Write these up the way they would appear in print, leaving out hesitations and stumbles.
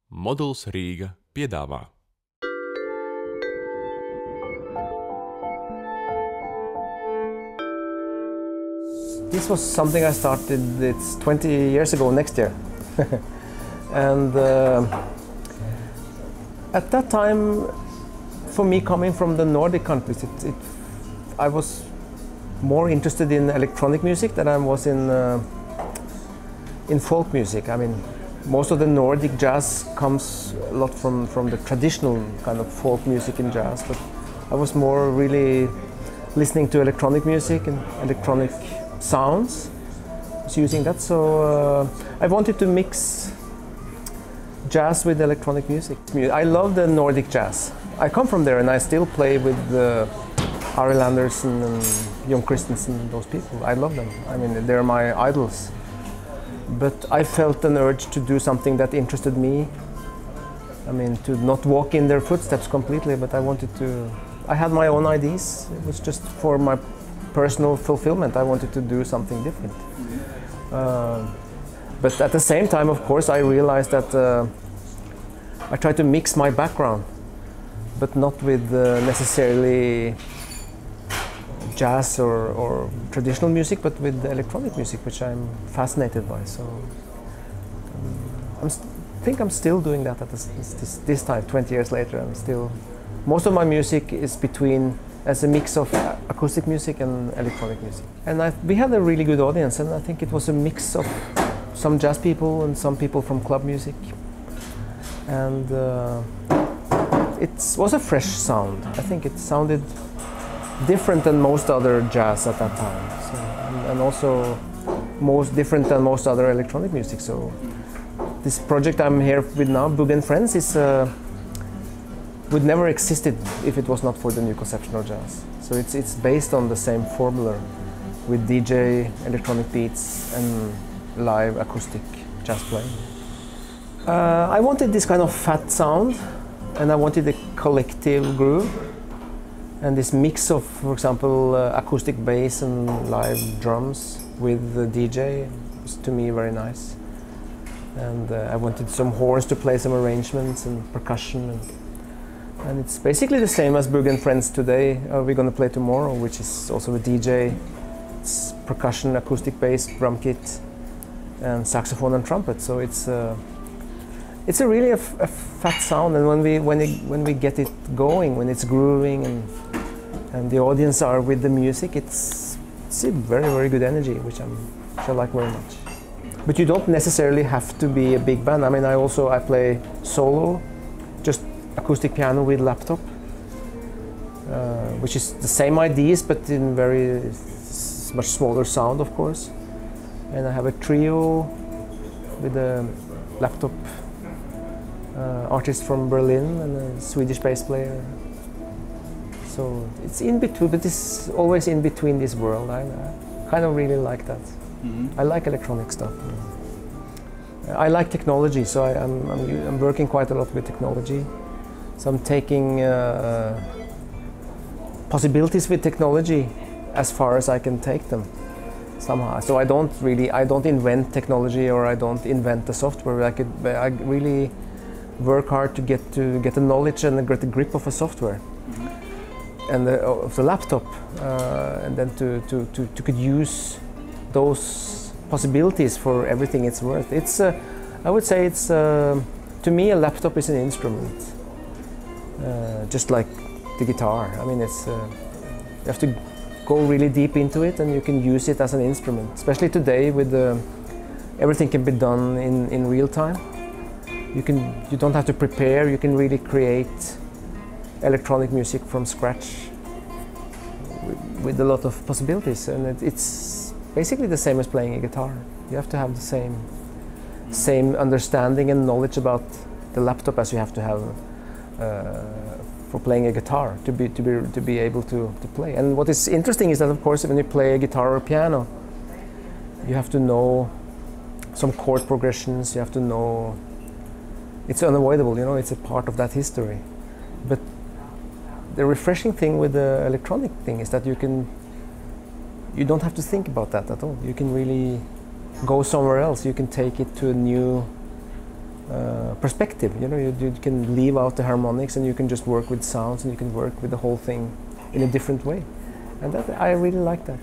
Moduls Rīga piedāvā. This was something I started, it's 20 years ago next year. And at that time, for me coming from the Nordic countries, I was more interested in electronic music than I was in folk music. I mean, most of the Nordic jazz comes a lot from the traditional kind of folk music and jazz, but I was more really listening to electronic music and electronic sounds. I was using that, so I wanted to mix jazz with electronic music. I love the Nordic jazz. I come from there and I still play with Arild Andersen and Jon Christensen, those people. I love them. I mean, they're my idols. But I felt an urge to do something that interested me. I mean, to not walk in their footsteps completely, but I wanted to... I had my own ideas. It was just for my personal fulfillment. I wanted to do something different. But at the same time, of course, I realized that I tried to mix my background, but not with necessarily jazz or traditional music, but with electronic music, which I'm fascinated by. So I think I'm still doing that at this time, 20 years later. I'm still... Most of my music is as a mix of acoustic music and electronic music. And we had a really good audience, and I think it was a mix of some jazz people and some people from club music. And it was a fresh sound. I think it sounded different than most other jazz at that time. So, and also most different than most other electronic music. So this project I'm here with now, Buge and Friends, would never existed if it was not for the new conceptual jazz. So it's based on the same formula with DJ, electronic beats and live acoustic jazz playing. I wanted this kind of fat sound, and I wanted a collective groove, and this mix of, for example, acoustic bass and live drums with the DJ was to me very nice. And I wanted some horns to play some arrangements and percussion. And it's basically the same as Buge and Friends today. We're going to play tomorrow, which is also a DJ. It's percussion, acoustic bass, drum kit, and saxophone and trumpet. So it's a really a fat sound. And when we get it going, when it's grooving and the audience are with the music, it's a very, very good energy, which I like very much. But you don't necessarily have to be a big band. I mean, I play solo, just acoustic piano with laptop, which is the same ideas but in very much smaller sound, of course. And I have a trio with a laptop artist from Berlin and a Swedish bass player. So it's in between, but it's always in between this world. I kind of really like that. Mm-hmm. I like electronic stuff. I like technology, so I'm working quite a lot with technology. So I'm taking possibilities with technology as far as I can take them somehow. So I don't invent technology, or I don't invent the software. I really work hard to get the knowledge and get the grip of a software, mm-hmm. and of the laptop, and then to could use those possibilities for everything it's worth. I would say it's to me a laptop is an instrument. Just like the guitar. I mean, you have to go really deep into it, and you can use it as an instrument. Especially today, with everything can be done in real time. You don't have to prepare. You can really create electronic music from scratch with a lot of possibilities. And it's basically the same as playing a guitar. You have to have the same understanding and knowledge about the laptop as you have to have for playing a guitar to be able to play. And what is interesting is that, of course, when you play a guitar or piano, you have to know some chord progressions. You have to know. It's unavoidable, you know. It's a part of that history. But the refreshing thing with the electronic thing is that you don't have to think about that at all. You can really go somewhere else. You can take it to a new perspective. You know, you can leave out the harmonics and you can just work with sounds and you can work with the whole thing in a different way. And that, I really like that.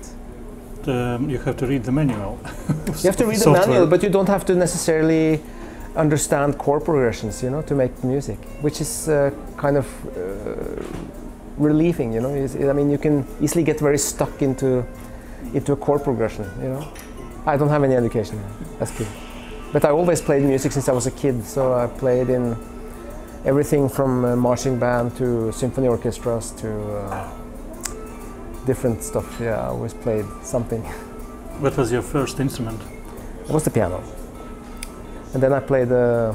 You have to read the manual. You have to read the manual, but you don't have to necessarily understand chord progressions, you know, to make music, which is kind of relieving, you know. I mean, you can easily get very stuck into a chord progression, you know. I don't have any education. That's good. But I always played music since I was a kid, so I played in everything from marching band to symphony orchestras to different stuff. Yeah, I always played something. What was your first instrument? It was the piano. And then I played the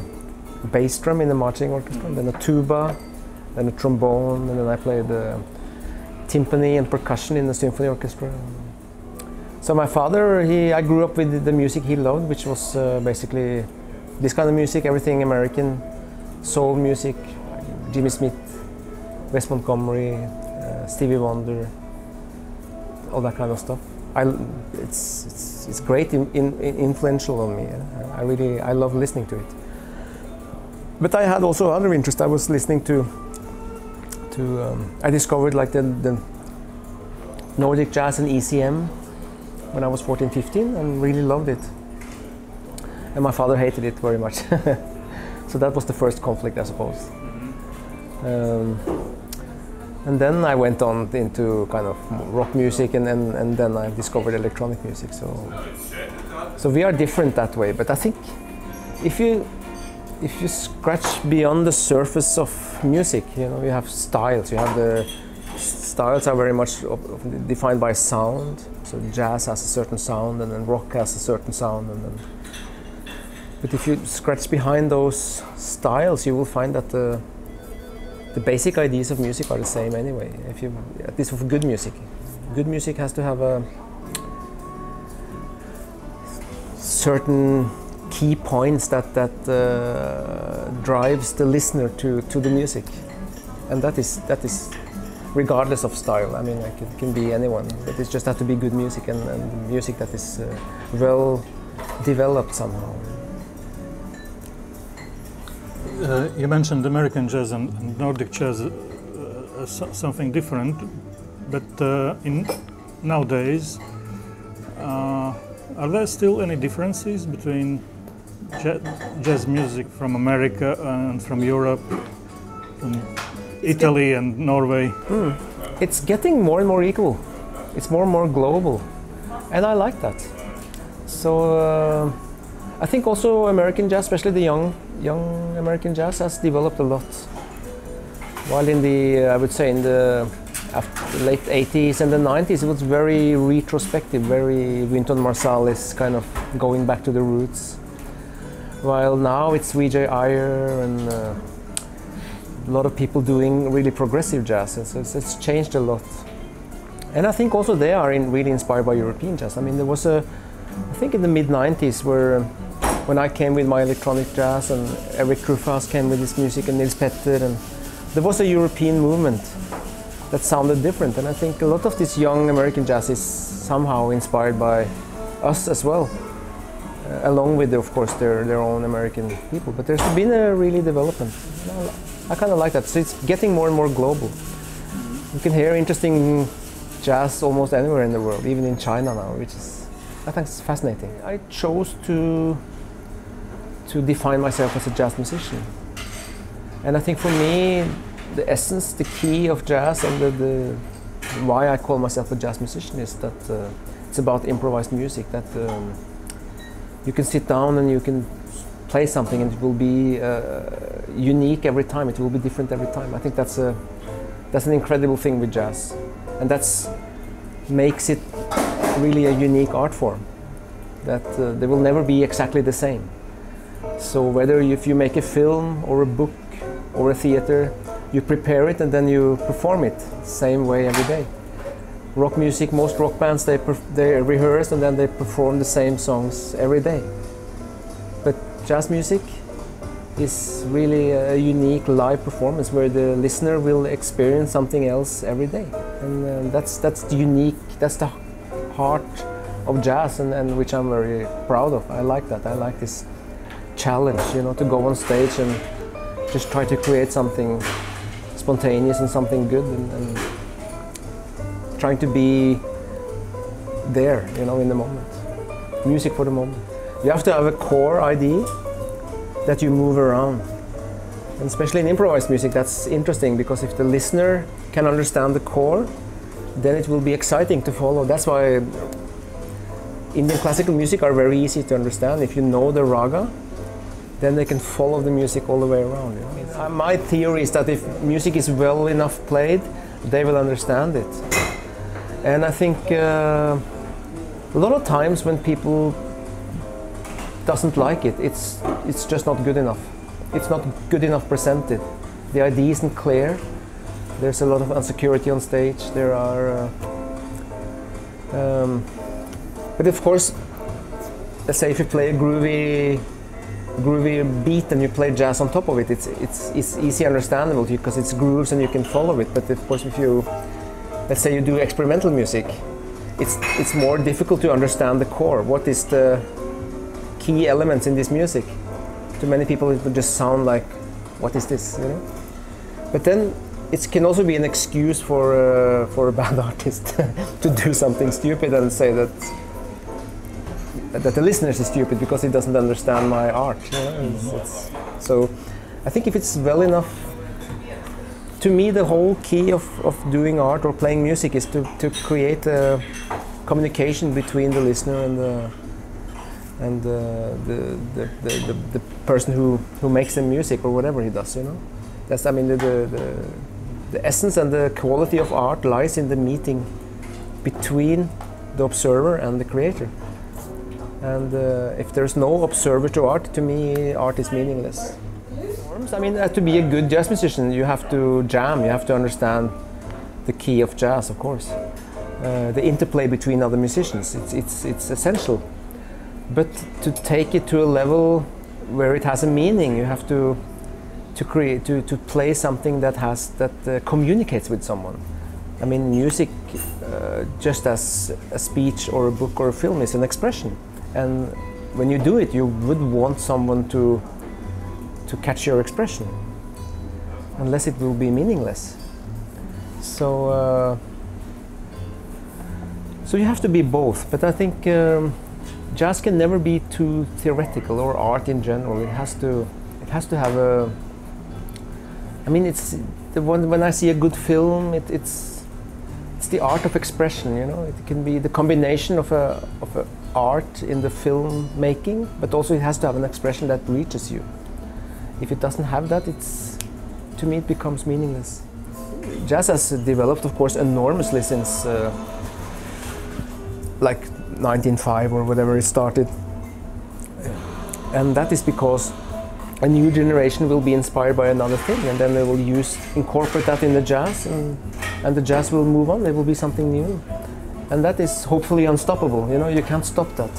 bass drum in the marching orchestra, and then a tuba, then a trombone, and then I played the timpani and percussion in the symphony orchestra. So my father, I grew up with the music he loved, which was basically this kind of music, everything American, soul music, Jimmy Smith, Wes Montgomery, Stevie Wonder, all that kind of stuff. It's great, influential on me. I love listening to it. But I had also other interest. I was listening to I discovered like the Nordic jazz and ECM when I was 14, 15, and really loved it. And my father hated it very much. So that was the first conflict, I suppose. And then I went on into kind of rock music, and then I discovered electronic music. So we are different that way. But I think if you scratch beyond the surface of music, you know, you have styles. You have the styles are very much defined by sound. So jazz has a certain sound, and then rock has a certain sound, and then. But if you scratch behind those styles, you will find that the basic ideas of music are the same anyway. If you, at least for good music has to have a certain key points that drives the listener to the music, and that is regardless of style. I mean, like it can be anyone, but it just has to be good music and music that is well developed somehow. You mentioned American jazz and Nordic jazz, something different, but nowadays, are there still any differences between jazz music from America and from Europe, from Italy and Norway? It's getting more and more equal. It's more and more global, and I like that. So I think also American jazz, especially the young American jazz, has developed a lot. While in the, I would say in the late 80s and the 90s, it was very retrospective, very Wynton Marsalis, kind of going back to the roots. While now it's Vijay Iyer and a lot of people doing really progressive jazz. So it's changed a lot. And I think also they are really inspired by European jazz. I mean, there was I think in the mid-90s when I came with my electronic jazz and Eric Krufas came with his music and Nils Petter, and there was a European movement that sounded different, and I think a lot of this young American jazz is somehow inspired by us as well, along with of course their own American people, but there's been a really development. I kind of like that, so it's getting more and more global. You can hear interesting jazz almost anywhere in the world, even in China now, which is, I think it's fascinating. I chose to define myself as a jazz musician. And I think for me, the essence, the key of jazz and the why I call myself a jazz musician is that it's about improvised music, that you can sit down and you can play something and it will be unique every time, it will be different every time. I think that's an incredible thing with jazz. And that's makes it really a unique art form, that they will never be exactly the same. So whether if you make a film or a book or a theater, you prepare it and then you perform it same way every day. Rock music, most rock bands, they rehearse and then they perform the same songs every day. But jazz music is really a unique live performance where the listener will experience something else every day. And that's the unique, that's the heart of jazz, and which I'm very proud of. I like that. I like this challenge, you know, to go on stage and just try to create something spontaneous and something good, and trying to be there, you know, in the moment. Music for the moment. You have to have a core idea that you move around. And especially in improvised music, that's interesting, because if the listener can understand the core, then it will be exciting to follow. That's why Indian classical music are very easy to understand. If you know the raga, then they can follow the music all the way around. You know? My theory is that if music is well enough played, they will understand it. And I think a lot of times when people doesn't like it, it's just not good enough. It's not good enough presented. The idea isn't clear. There's a lot of insecurity on stage. There are, but of course, let's say if you play a groovy beat and you play jazz on top of it, it's easy understandable because it's grooves and you can follow it. But of course, if you, let's say you do experimental music, it's more difficult to understand the core. What is the key elements in this music? To many people, it would just sound like, what is this? You know? But then it can also be an excuse for a bad artist to do something stupid and say that the listener is stupid because he doesn't understand my art. You know? So I think if it's well enough, to me the whole key of doing art or playing music is to create a communication between the listener and the person who makes the music or whatever he does. You know, that's, I mean, the essence and the quality of art lies in the meeting between the observer and the creator. And if there's no observer to art, to me, art is meaningless. I mean, to be a good jazz musician, you have to jam, you have to understand the key of jazz, of course. The interplay between other musicians, it's essential. But to take it to a level where it has a meaning, you have to play something that communicates with someone. I mean, music, just as a speech or a book or a film, is an expression. And when you do it, you would want someone to catch your expression, unless it will be meaningless. So you have to be both. But I think jazz can never be too theoretical, or art in general. It has to have a. I mean, it's when I see a good film, it's the art of expression. You know, it can be the combination of a art in the film making, but also it has to have an expression that reaches you. If it doesn't have that, to me it becomes meaningless. Jazz has developed, of course, enormously since like 1905 or whatever it started, and that is because a new generation will be inspired by another thing, and then they will incorporate that in the jazz, and the jazz will move on. There will be something new. And that is hopefully unstoppable. You know, you can't stop that,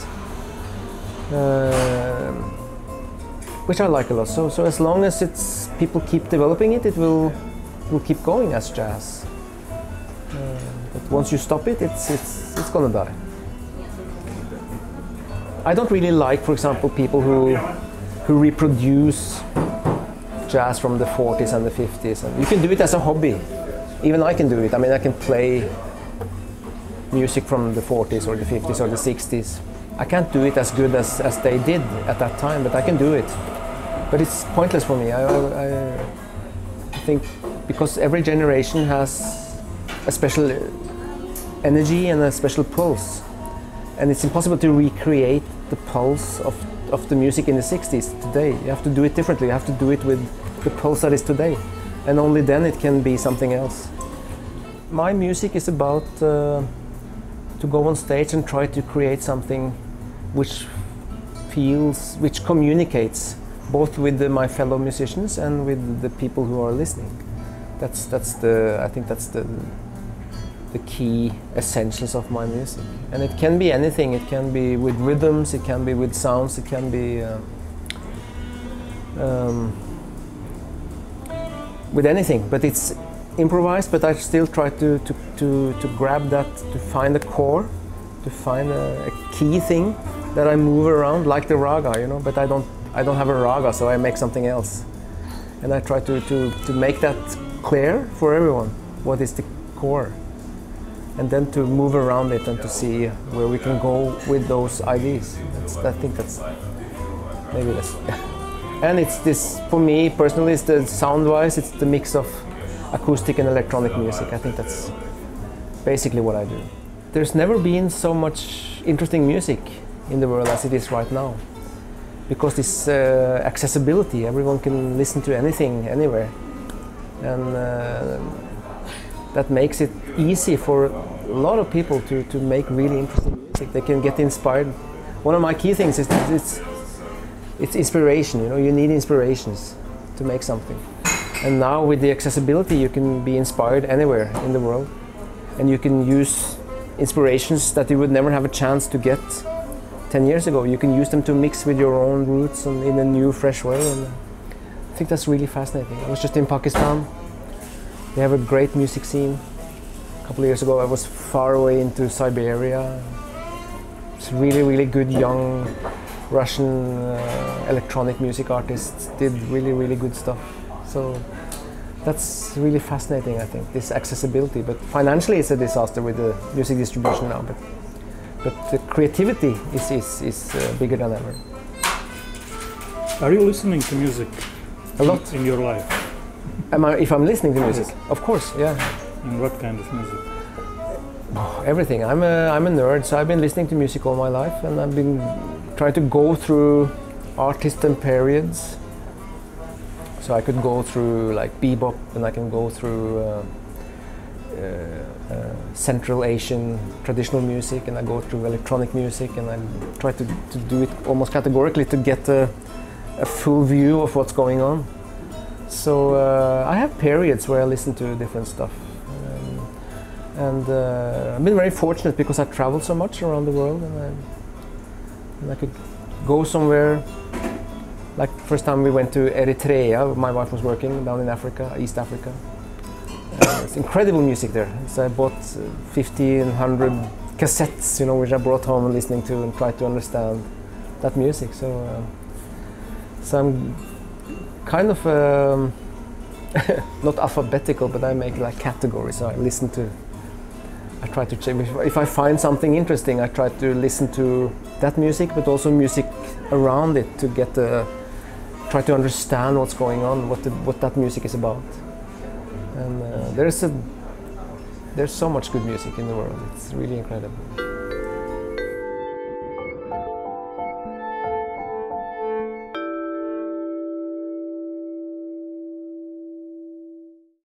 which I like a lot. So as long as people keep developing it, it will keep going as jazz. But once you stop it, it's gonna die. I don't really like, for example, people who reproduce jazz from the 40s and the 50s. And you can do it as a hobby. Even I can do it. I mean, I can play music from the 40s or the 50s or the 60s. I can't do it as good as they did at that time, but I can do it. But it's pointless for me. I think because every generation has a special energy and a special pulse, and it's impossible to recreate the pulse of the music in the 60s today. You have to do it differently. You have to do it with the pulse that is today, and only then it can be something else. My music is about to go on stage and try to create something which communicates both with my fellow musicians and with the people who are listening. I think that's the key essentials of my music. And it can be anything. It can be with rhythms, it can be with sounds, it can be with anything. But it's improvised, but I still try to grab that, to find a core, to find a key thing that I move around like the raga, you know. But I don't I don't have a raga, so I make something else. And I try to make that clear for everyone, what is the core. And then to move around it and to see where we can go with those ideas. I think that's, maybe that's, and it's this, for me personally, it's the sound-wise, it's the mix of acoustic and electronic music. I think that's basically what I do. There's never been so much interesting music in the world as it is right now. Because this accessibility, everyone can listen to anything, anywhere. And that makes it easy for a lot of people to make really interesting music. They can get inspired. One of my key things is that it's inspiration, you know, you need inspirations to make something. And now with the accessibility, you can be inspired anywhere in the world. And you can use inspirations that you would never have a chance to get 10 years ago. You can use them to mix with your own roots and in a new, fresh way. And I think that's really fascinating. I was just in Pakistan. They have a great music scene. A couple of years ago, I was far away into Siberia. It's really, really good young Russian electronic music artists did really, really good stuff. So that's really fascinating, I think, this accessibility. But financially, it's a disaster with the music distribution now. But the creativity is bigger than ever. Are you listening to music a lot in your life? If I'm listening to music? Yes. Of course, yeah. And what kind of music? Everything. I'm a nerd, so I've been listening to music all my life, and I've been trying to go through artists and periods. So I could go through like bebop, and I can go through Central Asian traditional music, and I go through electronic music, and I try to do it almost categorically to get a full view of what's going on. So I have periods where I listen to different stuff. And I've been very fortunate because I traveled so much around the world, and I could go somewhere. Like first time we went to Eritrea, my wife was working down in Africa, East Africa. It's incredible music there. So I bought 1,500 cassettes, you know, which I brought home and listening to and tried to understand that music. So I'm kind of not alphabetical, but I make like categories. So I try to check. If I find something interesting, I try to listen to that music, but also music around it to try to understand what's going on, what that music is about. And there's so much good music in the world. It's really incredible.